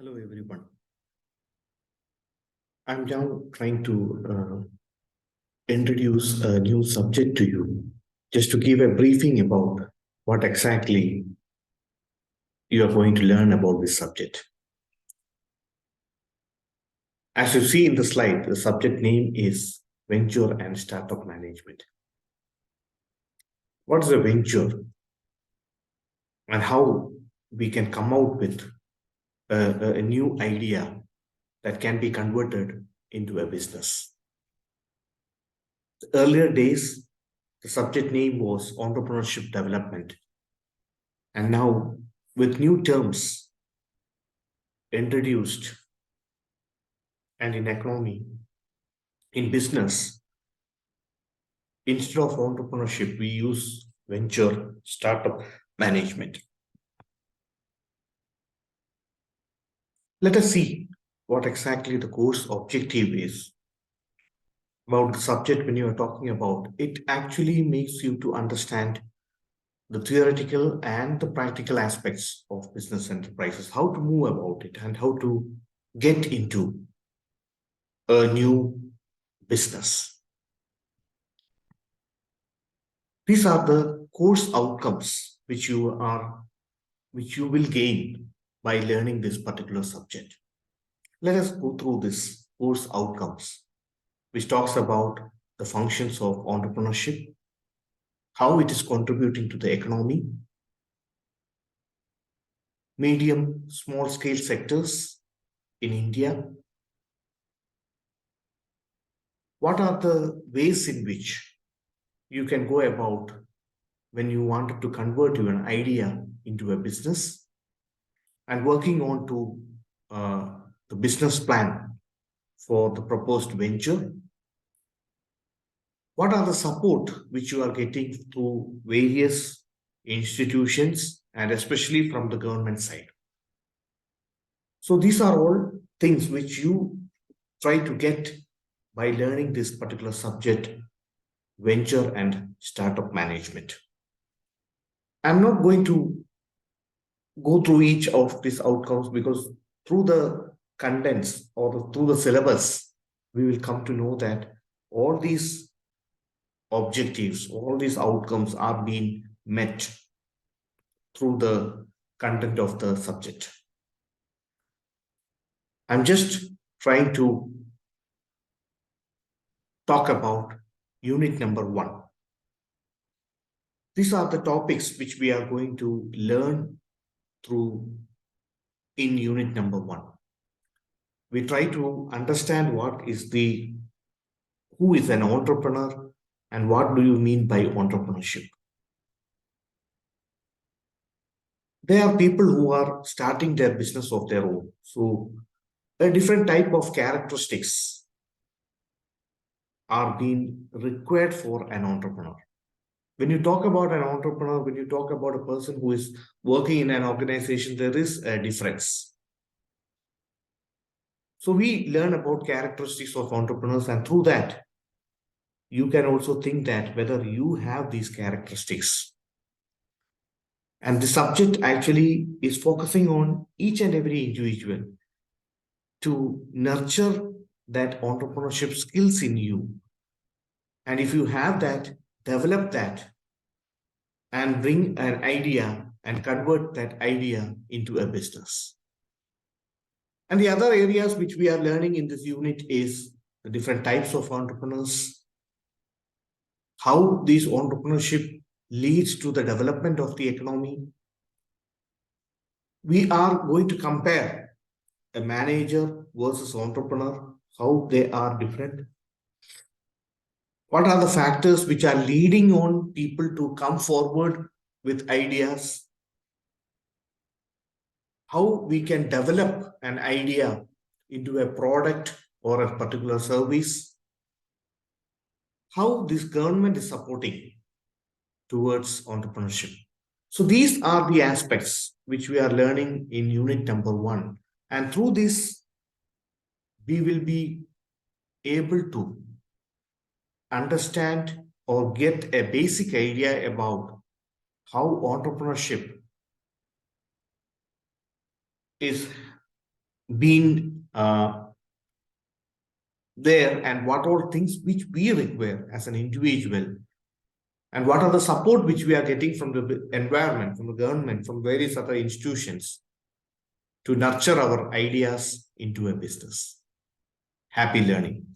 Hello, everyone. I'm now trying to introduce a new subject to you, just to give a briefing about what exactly you are going to learn about this subject. As you see in the slide, the subject name is Venture and Startup Management. What is a venture and how we can come out with a new idea that can be converted into a business? Earlier days, the subject name was entrepreneurship development. And now, with new terms introduced and in economy, in business, instead of entrepreneurship, we use venture startup management. Let us see what exactly the course objective is about the subject when you are talking about. It actually makes you to understand the theoretical and the practical aspects of business enterprises, how to move about it, and how to get into a new business. These are the course outcomes which you will gain by learning this particular subject. Let us go through this course outcomes, which talks about the functions of entrepreneurship, how it is contributing to the economy, medium, small scale sectors in India. What are the ways in which you can go about when you wanted to convert your idea into a business and working on to the business plan for the proposed venture? What are the support which you are getting through various institutions and especially from the government side? So these are all things which you try to get by learning this particular subject, venture and startup management. I'm not going to go through each of these outcomes because through the contents or through the syllabus, we will come to know that all these objectives, all these outcomes are being met through the content of the subject. I'm just trying to talk about unit number 1. These are the topics which we are going to learn through in unit number 1. We try to understand who is an entrepreneur and what do you mean by entrepreneurship. There are people who are starting their business of their own. So a different type of characteristics are being required for an entrepreneur. When you talk about an entrepreneur, when you talk about a person who is working in an organization, there is a difference. So we learn about characteristics of entrepreneurs, and through that, you can also think that whether you have these characteristics. And the subject actually is focusing on each and every individual to nurture that entrepreneurship skills in you. And if you have that, develop that and bring an idea and convert that idea into a business. And the other areas which we are learning in this unit is the different types of entrepreneurs, how this entrepreneurship leads to the development of the economy. We are going to compare a manager versus entrepreneur, how they are different. What are the factors which are leading on people to come forward with ideas? How we can develop an idea into a product or a particular service? How this government is supporting towards entrepreneurship. So these are the aspects which we are learning in unit number 1. And through this, we will be able to understand or get a basic idea about how entrepreneurship is been there, and what are things which we require as an individual, and what are the support which we are getting from the environment, from the government, from various other institutions to nurture our ideas into a business. Happy learning.